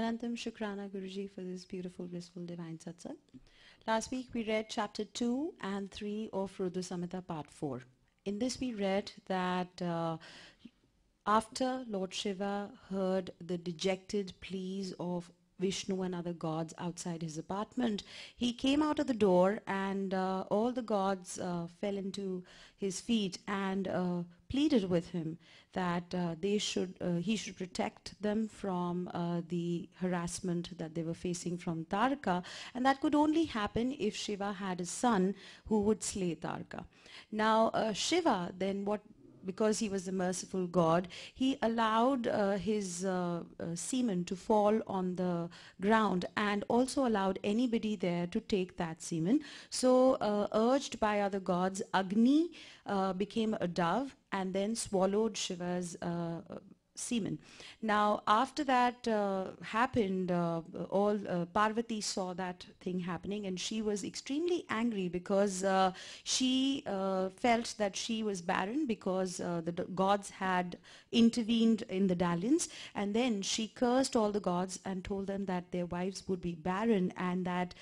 Anantam Shukrana Guruji for this beautiful, blissful, divine satsang. Last week we read chapter 2 and 3 of Rudra Samhita part 4. In this we read that after Lord Shiva heard the dejected pleas of Vishnu and other gods outside his apartment, he came out of the door and all the gods fell into his feet and pleaded with him that he should protect them from the harassment that they were facing from Tarka, and that could only happen if Shiva had a son who would slay Tarka. Now Shiva then because he was the merciful God, he allowed his semen to fall on the ground and also allowed anybody there to take that semen. So urged by other gods, Agni became a dove and then swallowed Shiva's semen. Now after that happened, Parvati saw that thing happening and she was extremely angry because she felt that she was barren because the gods had intervened in the dalliance, and then she cursed all the gods and told them that their wives would be barren and that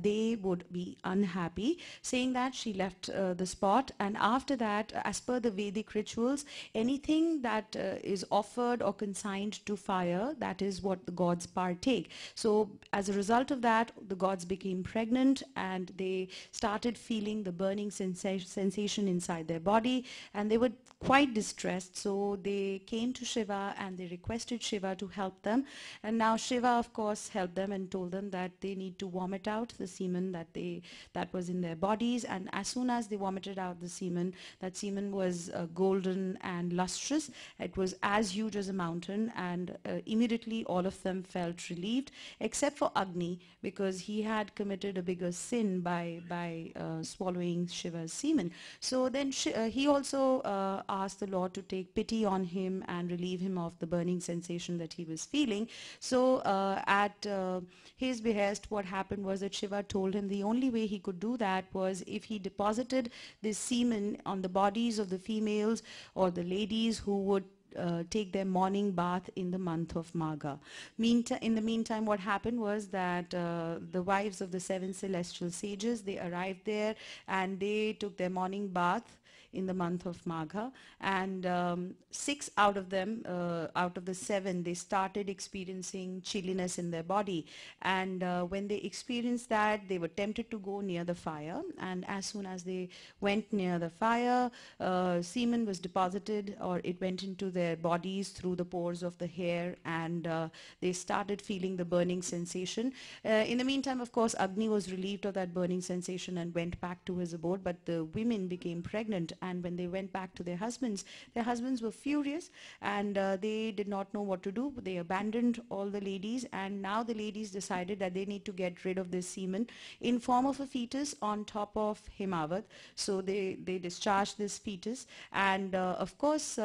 they would be unhappy, saying that she left the spot. And after that, as per the Vedic rituals, anything that is offered or consigned to fire, that is what the gods partake. So as a result of that, the gods became pregnant and they started feeling the burning sensation inside their body, and they were quite distressed. So they came to Shiva and they requested Shiva to help them, and now Shiva of course helped them and told them that they need to vomit out the semen that was in their bodies. And as soon as they vomited out the semen, that semen was golden and lustrous. It was as huge as a mountain, and immediately all of them felt relieved except for Agni, because he had committed a bigger sin by swallowing Shiva's semen. So then he also asked the Lord to take pity on him and relieve him of the burning sensation that he was feeling. So at his behest, what happened was that Shiva told him the only way he could do that was if he deposited this semen on the bodies of the females or the ladies who would take their morning bath in the month of Magha. In the meantime, what happened was that the wives of the 7 celestial sages, they arrived there and they took their morning bath in the month of Magha, and 6 out of them, out of the 7, they started experiencing chilliness in their body, and when they experienced that, they were tempted to go near the fire, and as soon as they went near the fire, semen was deposited, or it went into their bodies through the pores of the hair, and they started feeling the burning sensation. In the meantime, of course, Agni was relieved of that burning sensation and went back to his abode, but the women became pregnant, and when they went back to their husbands were furious, and they did not know what to do. They abandoned all the ladies, and now the ladies decided that they need to get rid of this semen in form of a fetus on top of Himavat. So they discharged this fetus, and of course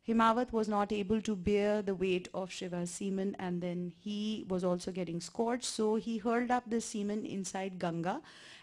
Himavat was not able to bear the weight of Shiva's semen, and then he was also getting scorched, so he hurled up the semen inside Ganga,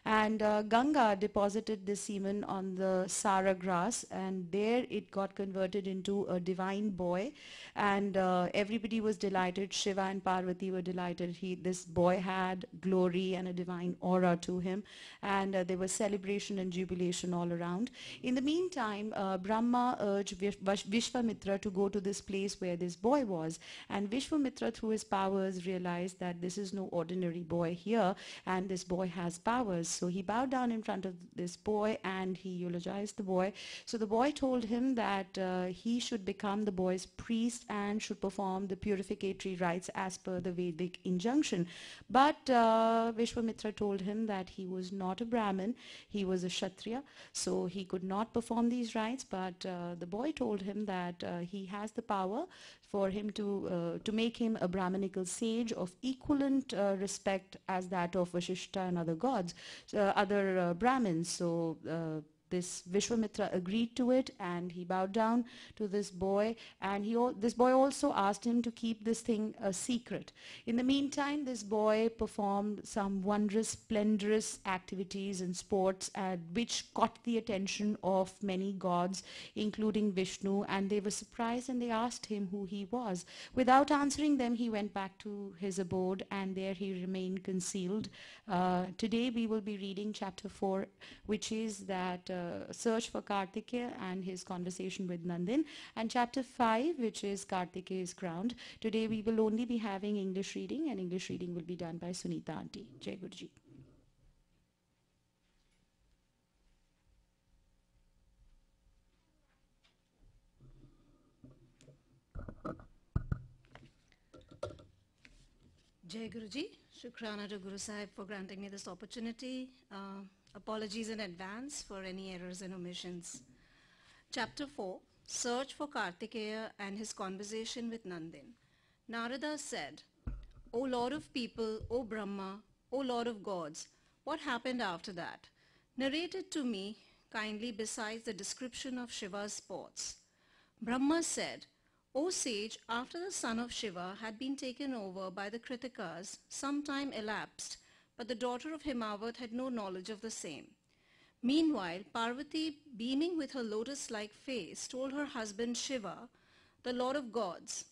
and Ganga deposited the semen on the Sara grass, and there it got converted into a divine boy, and everybody was delighted. Shiva and Parvati were delighted. This boy had glory and a divine aura to him, and there was celebration and jubilation all around. In the meantime, Brahma urged Vishwamitra to go to this place where this boy was, and Vishwamitra, through his powers, realized that this is no ordinary boy here, and this boy has powers. So he bowed down in front of this boy and he eulogized the boy. So the boy told him that he should become the boy's priest and should perform the purificatory rites as per the Vedic injunction. But Vishwamitra told him that he was not a Brahmin, he was a Kshatriya, so he could not perform these rites. But the boy told him that he has the power for him to make him a Brahminical sage of equivalent respect as that of Vashishta and other gods, other Brahmins. So this Vishwamitra agreed to it, and he bowed down to this boy, and this boy also asked him to keep this thing a secret. In the meantime, this boy performed some wondrous, splendorous activities and sports, which caught the attention of many gods, including Vishnu, and they were surprised and they asked him who he was. Without answering them, he went back to his abode, and there he remained concealed. Today we will be reading chapter 4, which is that search for Kartikeya and his conversation with Nandin, and chapter 5, which is Kartikeya is crowned. Today we will only be having English reading, and English reading will be done by Sunita Aunty. Jai Guruji. Jai Guruji, Shukrana to Guru Sahib for granting me this opportunity. Apologies in advance for any errors and omissions. Chapter 4, Search for Kartikeya and his conversation with Nandin. Narada said, O Lord of people, O Brahma, O Lord of gods, what happened after that? Narrate it to me kindly besides the description of Shiva's sports. Brahma said, O sage, after the son of Shiva had been taken over by the Kritikas, some time elapsed, but the daughter of Himavat had no knowledge of the same. Meanwhile, Parvati, beaming with her lotus-like face, told her husband Shiva, the Lord of gods.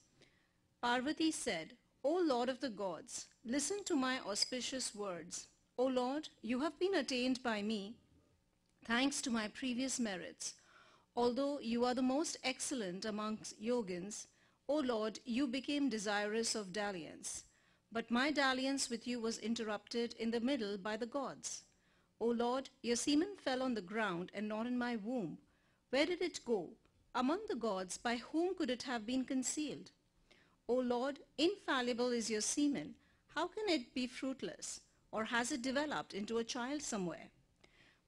Parvati said, O Lord of the gods, listen to my auspicious words. O Lord, you have been attained by me, thanks to my previous merits. Although you are the most excellent amongst yogins, O Lord, you became desirous of dalliance. But my dalliance with you was interrupted in the middle by the gods. O Lord, your semen fell on the ground and not in my womb. Where did it go? Among the gods, by whom could it have been concealed? O Lord, infallible is your semen. How can it be fruitless? Or has it developed into a child somewhere?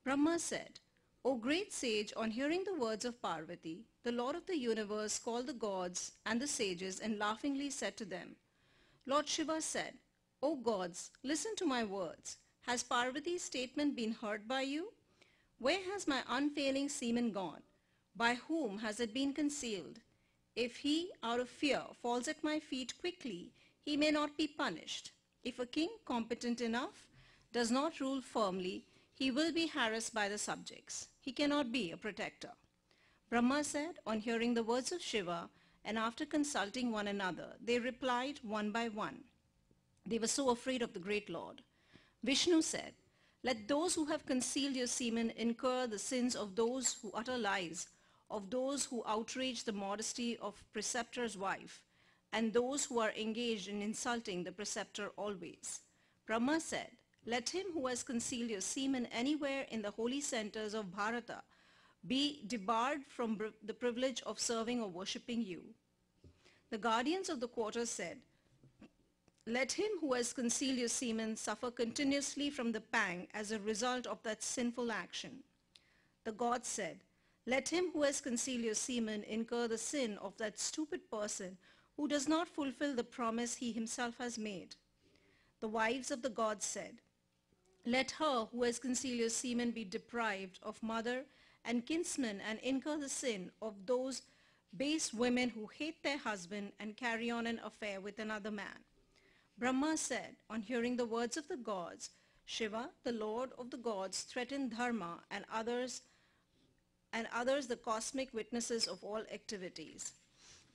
Brahma said, O great sage, on hearing the words of Parvati, the Lord of the universe called the gods and the sages and laughingly said to them, Lord Shiva said, O gods, listen to my words. Has Parvati's statement been heard by you? Where has my unfailing semen gone? By whom has it been concealed? If he, out of fear, falls at my feet quickly, he may not be punished. If a king competent enough does not rule firmly, he will be harassed by the subjects. He cannot be a protector. Brahma said, on hearing the words of Shiva, and after consulting one another, they replied one by one. They were so afraid of the great Lord. Vishnu said, let those who have concealed your semen incur the sins of those who utter lies, of those who outrage the modesty of preceptor's wife, and those who are engaged in insulting the preceptor always. Brahma said, let him who has concealed your semen anywhere in the holy centers of Bharata be debarred from the privilege of serving or worshipping you. The guardians of the quarter said, let him who has concealed your semen suffer continuously from the pang as a result of that sinful action. The gods said, let him who has concealed your semen incur the sin of that stupid person who does not fulfill the promise he himself has made. The wives of the gods said, let her who has concealed your semen be deprived of mother and kinsman and incur the sin of those base women who hate their husband and carry on an affair with another man. Brahma said, on hearing the words of the gods, Shiva, the Lord of the gods, threatened Dharma and others the cosmic witnesses of all activities.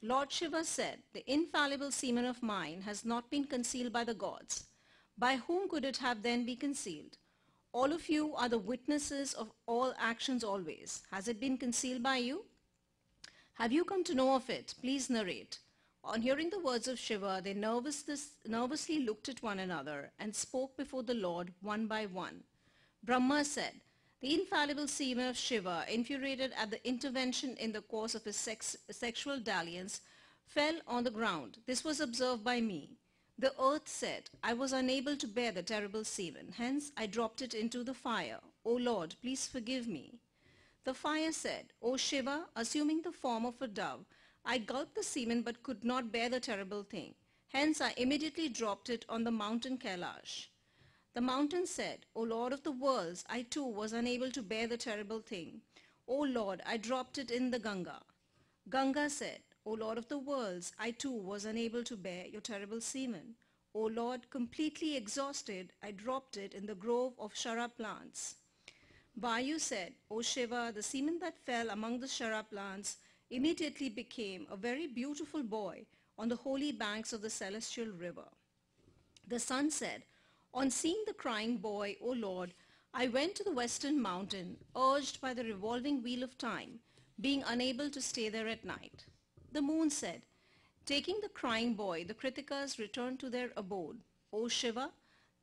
Lord Shiva said, the infallible semen of mine has not been concealed by the gods. By whom could it have then be concealed? All of you are the witnesses of all actions always. Has it been concealed by you? Have you come to know of it? Please narrate. On hearing the words of Shiva, they nervously looked at one another and spoke before the Lord one by one. Brahma said, the infallible semen of Shiva, infuriated at the intervention in the course of his sexual dalliance, fell on the ground. This was observed by me. The earth said, I was unable to bear the terrible semen, hence I dropped it into the fire. O Lord, please forgive me. The fire said, O Shiva, assuming the form of a dove, I gulped the semen but could not bear the terrible thing. Hence I immediately dropped it on the mountain Kailash. The mountain said, O Lord of the worlds, I too was unable to bear the terrible thing. O Lord, I dropped it in the Ganga. Ganga said, O Lord of the worlds, I too was unable to bear your terrible semen. O Lord, completely exhausted, I dropped it in the grove of Shara plants. Vayu said, O Shiva, the semen that fell among the Shara plants immediately became a very beautiful boy on the holy banks of the celestial river. The sun said, On seeing the crying boy, O Lord, I went to the western mountain, urged by the revolving wheel of time, being unable to stay there at night. The moon said, Taking the crying boy, the Kritikas returned to their abode. O Shiva,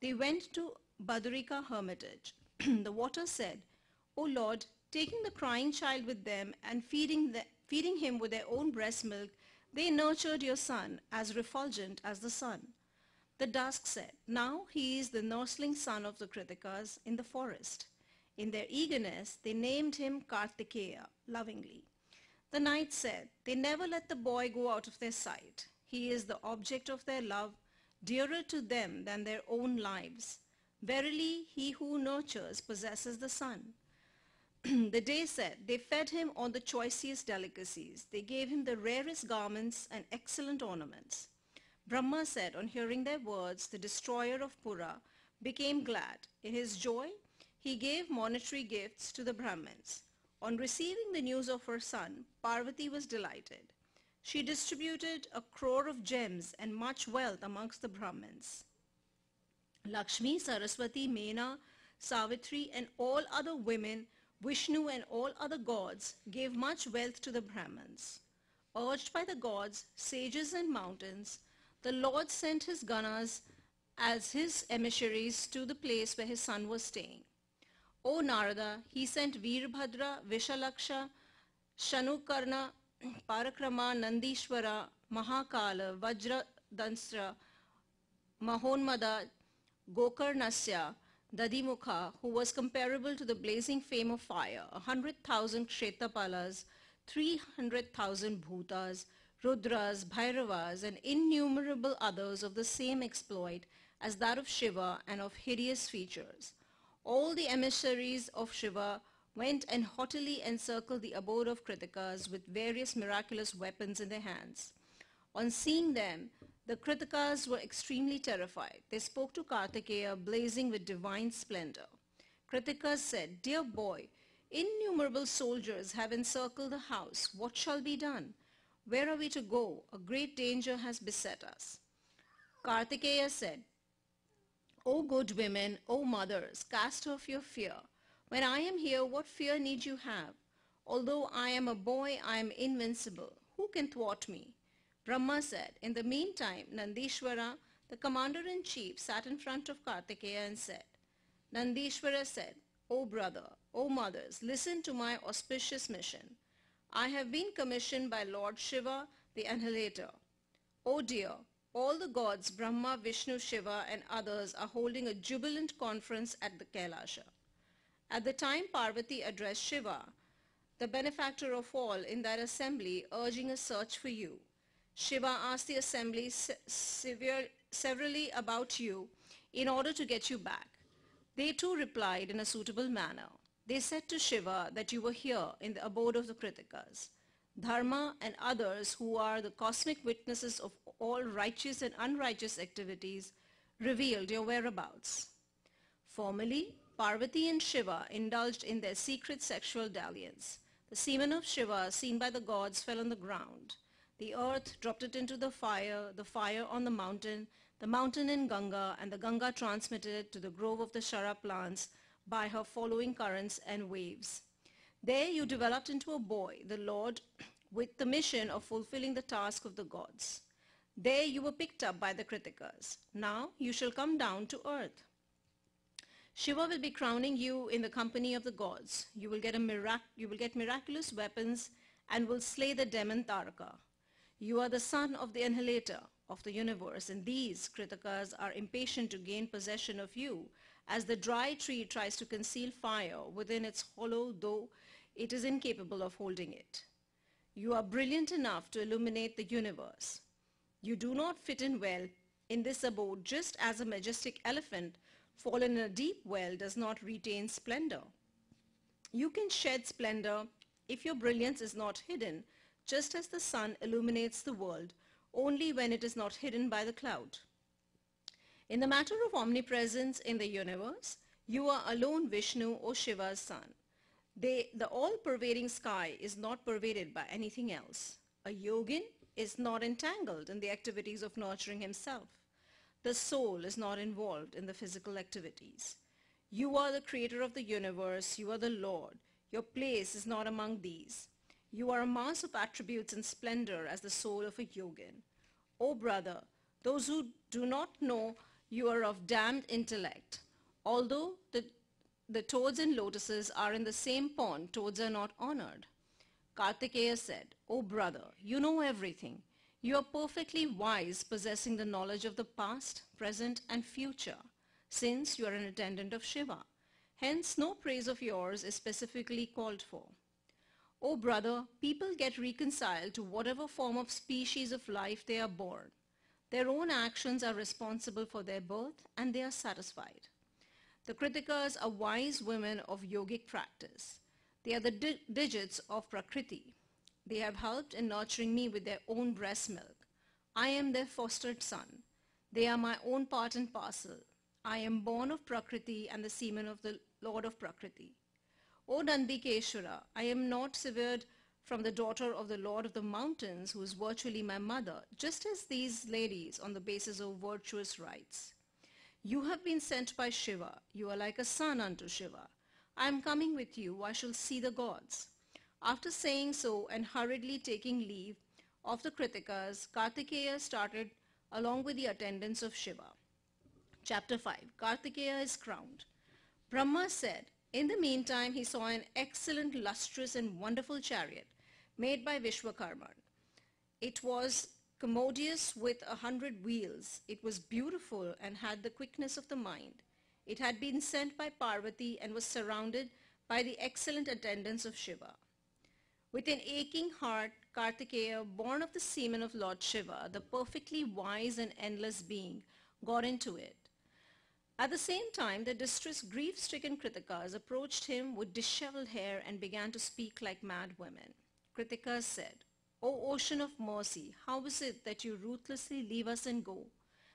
they went to Badarika hermitage. The water said, O Lord, taking the crying child with them and feeding him with their own breast milk, they nurtured your son as refulgent as the sun. The dusk said, Now he is the nursling son of the Kritikas in the forest. In their eagerness, they named him Kartikeya, lovingly. The night said, They never let the boy go out of their sight. He is the object of their love, dearer to them than their own lives. Verily, he who nurtures possesses the sun. The day said, They fed him on the choicest delicacies. They gave him the rarest garments and excellent ornaments. Brahma said, on hearing their words, the destroyer of Pura became glad. In his joy, he gave monetary gifts to the Brahmins. On receiving the news of her son, Parvati was delighted. She distributed 1 crore of gems and much wealth amongst the Brahmins. Lakshmi, Saraswati, Mena, Savitri, and all other women, Vishnu and all other gods gave much wealth to the Brahmins. Urged by the gods, sages, and mountains, the Lord sent his Ganas as his emissaries to the place where his son was staying. O Narada, he sent Veerbhadra, Vishalaksha, Shanukarna, Parakrama, Nandishwara, Mahakala, Vajradansra, Mahonmada, Gokarnasya, Dadimukha, who was comparable to the blazing flame of fire, 100,000 Kshetrapalas, 300,000 Bhutas, Rudras, Bhairavas, and innumerable others of the same exploit as that of Shiva and of hideous features. All the emissaries of Shiva went and haughtily encircled the abode of Kritikas with various miraculous weapons in their hands. On seeing them, the Kritikas were extremely terrified. They spoke to Kartikeya, blazing with divine splendor. Kritikas said, Dear boy, innumerable soldiers have encircled the house. What shall be done? Where are we to go? A great danger has beset us. Kartikeya said, O good women, O mothers, cast off your fear. When I am here, what fear need you have? Although I am a boy, I am invincible. Who can thwart me? Brahma said, In the meantime, Nandishwara, the commander-in-chief, sat in front of Kartikeya and said, Nandishwara said, O brother, O mothers, listen to my auspicious mission. I have been commissioned by Lord Shiva, the Annihilator. O dear, all the gods, Brahma, Vishnu, Shiva, and others are holding a jubilant conference at the Kailasha. At the time Parvati addressed Shiva, the benefactor of all, in that assembly, urging a search for you. Shiva asked the assembly severally about you in order to get you back. They too replied in a suitable manner. They said to Shiva that you were here in the abode of the Kritikas. Dharma and others who are the cosmic witnesses of all righteous and unrighteous activities revealed your whereabouts. Formerly, Parvati and Shiva indulged in their secret sexual dalliance. The semen of Shiva, seen by the gods, fell on the ground. The earth dropped it into the fire on the mountain in Ganga, and the Ganga transmitted it to the grove of the Shara plants by her following currents and waves. There you developed into a boy, the Lord, with the mission of fulfilling the task of the gods. There you were picked up by the Kritikas. Now you shall come down to earth. Shiva will be crowning you in the company of the gods. You will get miraculous weapons and will slay the demon Taraka. You are the son of the Annihilator of the universe, and these Kritikas are impatient to gain possession of you, as the dry tree tries to conceal fire within its hollow, though it is incapable of holding it. You are brilliant enough to illuminate the universe. You do not fit in well in this abode, just as a majestic elephant fallen in a deep well does not retain splendor. You can shed splendor if your brilliance is not hidden, just as the sun illuminates the world only when it is not hidden by the cloud. In the matter of omnipresence in the universe, you are alone Vishnu or Shiva's son. The all-pervading sky is not pervaded by anything else. A yogin is not entangled in the activities of nurturing himself. The soul is not involved in the physical activities. You are the creator of the universe. You are the Lord. Your place is not among these. You are a mass of attributes and splendor as the soul of a yogin. O brother, those who do not know you are of damned intellect. Although the toads and lotuses are in the same pond, toads are not honored. Kartikeya said, O brother, you know everything. You are perfectly wise, possessing the knowledge of the past, present, and future, since you are an attendant of Shiva. Hence, no praise of yours is specifically called for. O brother, people get reconciled to whatever form of species of life they are born. Their own actions are responsible for their birth, and they are satisfied. The Kritikas are wise women of yogic practice. They are the digits of Prakriti. They have helped in nurturing me with their own breast milk. I am their fostered son. They are my own part and parcel. I am born of Prakriti and the semen of the Lord of Prakriti. O Nandikeshwara, I am not severed from the daughter of the Lord of the Mountains, who is virtually my mother, just as these ladies on the basis of virtuous rights. You have been sent by Shiva. You are like a son unto Shiva. I am coming with you. I shall see the gods. After saying so and hurriedly taking leave of the Kritikas, Kartikeya started along with the attendants of Shiva. Chapter 5. Kartikeya is crowned. Brahma said, in the meantime he saw an excellent, lustrous and wonderful chariot made by Vishwakarma. It was commodious with 100 wheels. It was beautiful and had the quickness of the mind. It had been sent by Parvati and was surrounded by the excellent attendants of Shiva. With an aching heart, Kartikeya, born of the semen of Lord Shiva, the perfectly wise and endless being, got into it. At the same time, the distressed, grief-stricken Kritikas approached him with disheveled hair and began to speak like mad women. Kritikas said, O ocean of mercy, how is it that you ruthlessly leave us and go?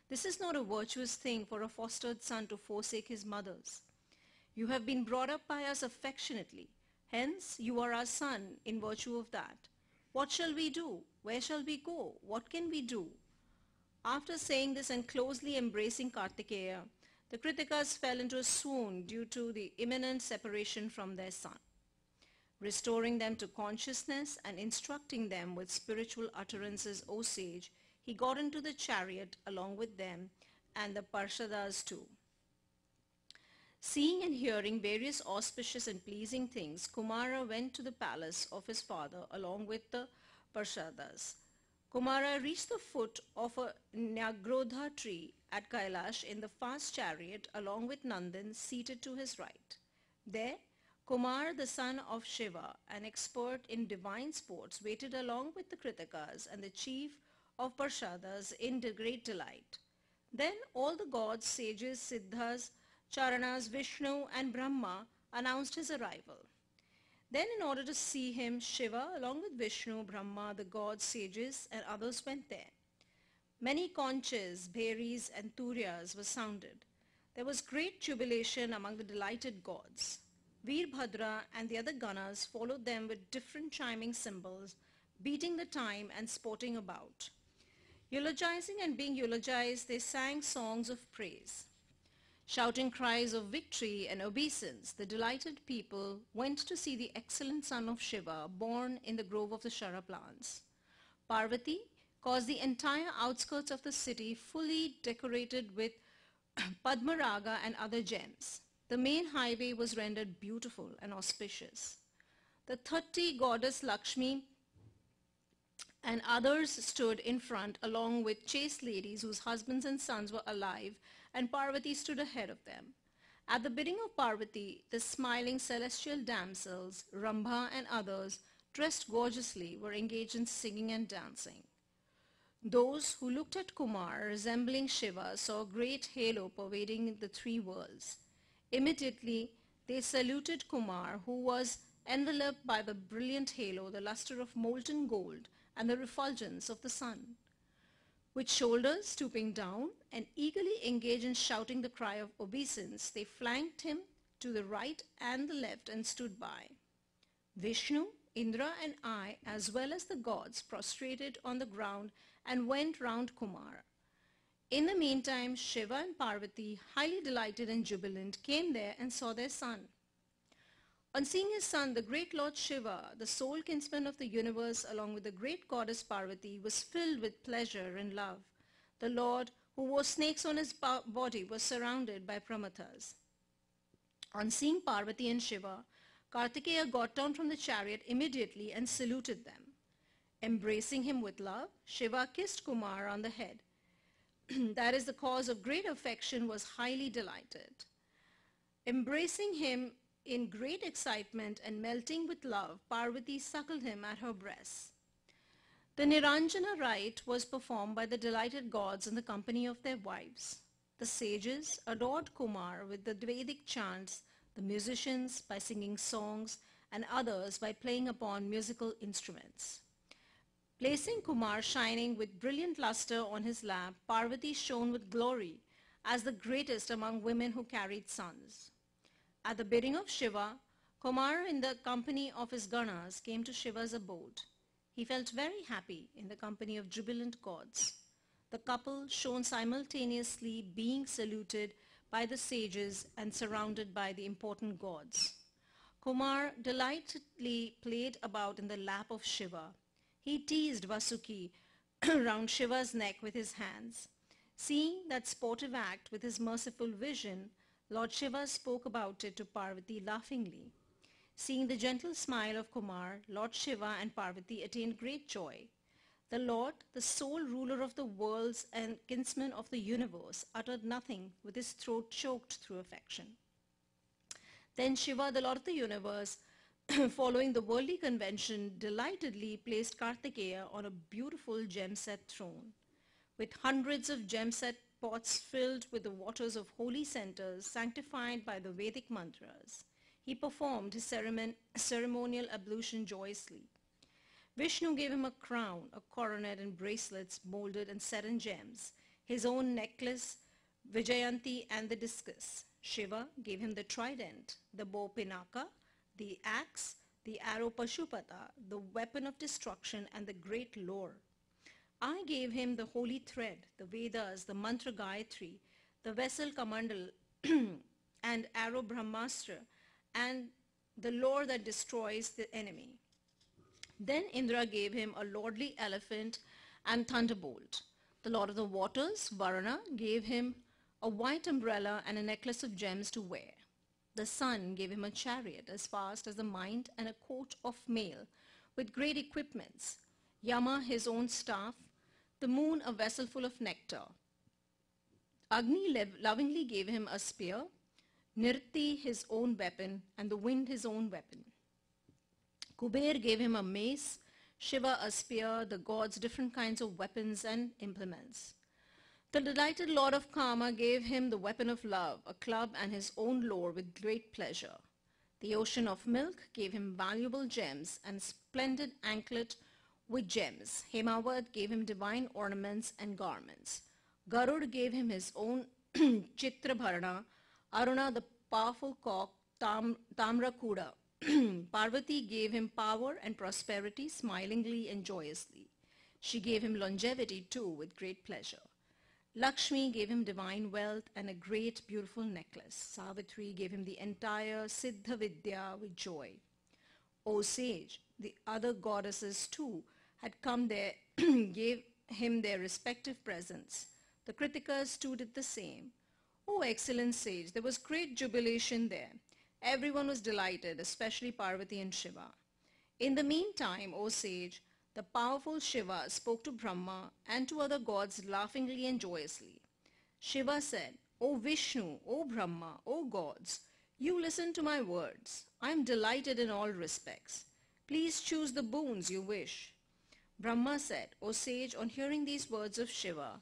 This is not a virtuous thing for a fostered son to forsake his mothers. You have been brought up by us affectionately. Hence, you are our son in virtue of that. What shall we do? Where shall we go? What can we do? After saying this and closely embracing Kartikeya, the Kritikas fell into a swoon due to the imminent separation from their son. Restoring them to consciousness and instructing them with spiritual utterances, O sage, he got into the chariot along with them and the Parshadas too. Seeing and hearing various auspicious and pleasing things, Kumara went to the palace of his father along with the Parshadas. Kumara reached the foot of a Nyagrodha tree at Kailash in the fast chariot along with Nandan seated to his right. There, Kumar, the son of Shiva, an expert in divine sports, waited along with the Kritikas and the chief of Parshadas in great delight. Then all the gods, sages, siddhas, charanas, Vishnu and Brahma announced his arrival. Then in order to see him, Shiva, along with Vishnu, Brahma, the gods, sages and others went there. Many conches, bheris and turyas were sounded. There was great jubilation among the delighted gods. Veerbhadra and the other ganas followed them with different chiming cymbals, beating the time and sporting about. Eulogizing and being eulogized, they sang songs of praise. Shouting cries of victory and obeisance, the delighted people went to see the excellent son of Shiva born in the grove of the Shara plants. Parvati caused the entire outskirts of the city fully decorated with Padmaraga and other gems. The main highway was rendered beautiful and auspicious. The 30 goddess Lakshmi and others stood in front along with chaste ladies whose husbands and sons were alive, and Parvati stood ahead of them. At the bidding of Parvati, the smiling celestial damsels, Rambha and others, dressed gorgeously, were engaged in singing and dancing. Those who looked at Kumar resembling Shiva saw a great halo pervading the three worlds. Immediately, they saluted Kumar, who was enveloped by the brilliant halo, the luster of molten gold, and the refulgence of the sun. With shoulders stooping down and eagerly engaged in shouting the cry of obeisance, they flanked him to the right and the left and stood by. Vishnu, Indra and I, as well as the gods, prostrated on the ground and went round Kumar. In the meantime, Shiva and Parvati, highly delighted and jubilant, came there and saw their son. On seeing his son, the great Lord Shiva, the sole kinsman of the universe, along with the great goddess Parvati, was filled with pleasure and love. The Lord, who wore snakes on his body, was surrounded by Pramathas. On seeing Parvati and Shiva, Kartikeya got down from the chariot immediately and saluted them. Embracing him with love, Shiva kissed Kumar on the head. That is the cause of great affection, was highly delighted. Embracing him in great excitement and melting with love, Parvati suckled him at her breasts. The Niranjana rite was performed by the delighted gods in the company of their wives. The sages adored Kumar with the Vedic chants, the musicians by singing songs, and others by playing upon musical instruments. Placing Kumar shining with brilliant luster on his lap, Parvati shone with glory as the greatest among women who carried sons. At the bidding of Shiva, Kumar in the company of his Ganas came to Shiva's abode. He felt very happy in the company of jubilant gods. The couple shone simultaneously, being saluted by the sages and surrounded by the important gods. Kumar delightedly played about in the lap of Shiva. He teased Vasuki round Shiva's neck with his hands. Seeing that sportive act with his merciful vision, Lord Shiva spoke about it to Parvati laughingly. Seeing the gentle smile of Kumar, Lord Shiva and Parvati attained great joy. The Lord, the sole ruler of the worlds and kinsman of the universe, uttered nothing with his throat choked through affection. Then Shiva, the Lord of the universe, following the worldly convention, delightedly placed Kartikeya on a beautiful gem-set throne. With hundreds of gem-set pots filled with the waters of holy centers sanctified by the Vedic mantras, he performed his ceremonial ablution joyously. Vishnu gave him a crown, a coronet and bracelets molded and set in gems, his own necklace, Vijayanti and the discus. Shiva gave him the trident, the bow Pinaka, the axe, the arrow Pashupata, the weapon of destruction and the great lore. I gave him the holy thread, the Vedas, the mantra Gayatri, the vessel Kamandal and arrow Brahmastra, and the lore that destroys the enemy. Then Indra gave him a lordly elephant and thunderbolt. The Lord of the Waters, Varuna, gave him a white umbrella and a necklace of gems to wear. The sun gave him a chariot as fast as the mind and a coat of mail with great equipments. Yama his own staff, the moon a vessel full of nectar. Agni lovingly gave him a spear, Nirti his own weapon, and the wind his own weapon. Kuber gave him a mace, Shiva a spear, the gods different kinds of weapons and implements. The delighted Lord of Kama gave him the weapon of love, a club and his own lore with great pleasure. The ocean of milk gave him valuable gems and splendid anklet with gems. Hemawat gave him divine ornaments and garments. Garud gave him his own Chitrabharana, Aruna the powerful cock, Tamrakuda. Parvati gave him power and prosperity smilingly and joyously. She gave him longevity too with great pleasure. Lakshmi gave him divine wealth and a great beautiful necklace. Savitri gave him the entire Siddha Vidya with joy. O sage, the other goddesses too had come there, gave him their respective presents. The Kritikas too did the same. O excellent sage, there was great jubilation there. Everyone was delighted, especially Parvati and Shiva. In the meantime, O sage, the powerful Shiva spoke to Brahma and to other gods laughingly and joyously. Shiva said, O Vishnu, O Brahma, O gods, you listen to my words. I am delighted in all respects. Please choose the boons you wish. Brahma said, O sage, on hearing these words of Shiva,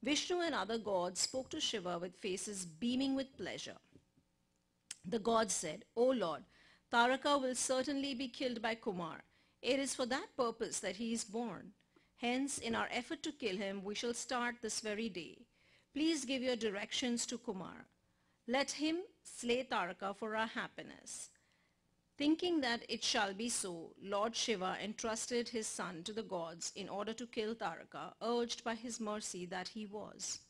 Vishnu and other gods spoke to Shiva with faces beaming with pleasure. The gods said, O Lord, Taraka will certainly be killed by Kumar. It is for that purpose that he is born. Hence, in our effort to kill him, we shall start this very day. Please give your directions to Kumar. Let him slay Taraka for our happiness. Thinking that it shall be so, Lord Shiva entrusted his son to the gods in order to kill Taraka, urged by his mercy that he was.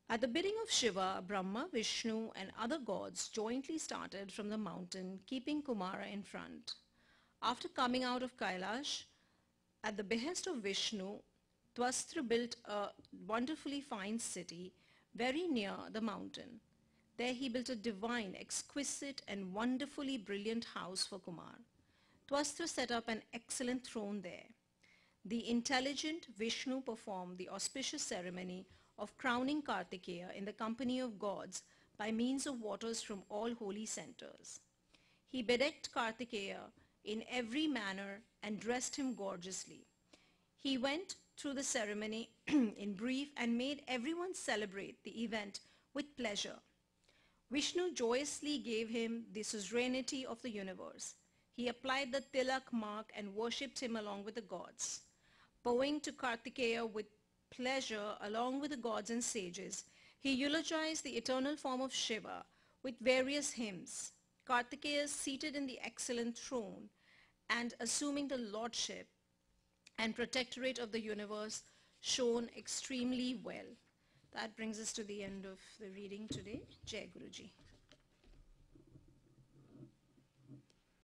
At the bidding of Shiva, Brahma, Vishnu and other gods jointly started from the mountain, keeping Kumara in front. After coming out of Kailash, at the behest of Vishnu, Twastra built a wonderfully fine city very near the mountain. There he built a divine, exquisite and wonderfully brilliant house for Kumar. Twastra set up an excellent throne there. The intelligent Vishnu performed the auspicious ceremony of crowning Kartikeya in the company of gods by means of waters from all holy centers. He bedecked Kartikeya in every manner and dressed him gorgeously. He went through the ceremony in brief and made everyone celebrate the event with pleasure. Vishnu joyously gave him the suzerainty of the universe. He applied the tilak mark and worshipped him along with the gods. Bowing to Kartikeya with pleasure along with the gods and sages, he eulogized the eternal form of Shiva with various hymns. Kartikeya, seated in the excellent throne and assuming the lordship and protectorate of the universe, shone extremely well. That brings us to the end of the reading today. Jai Guruji.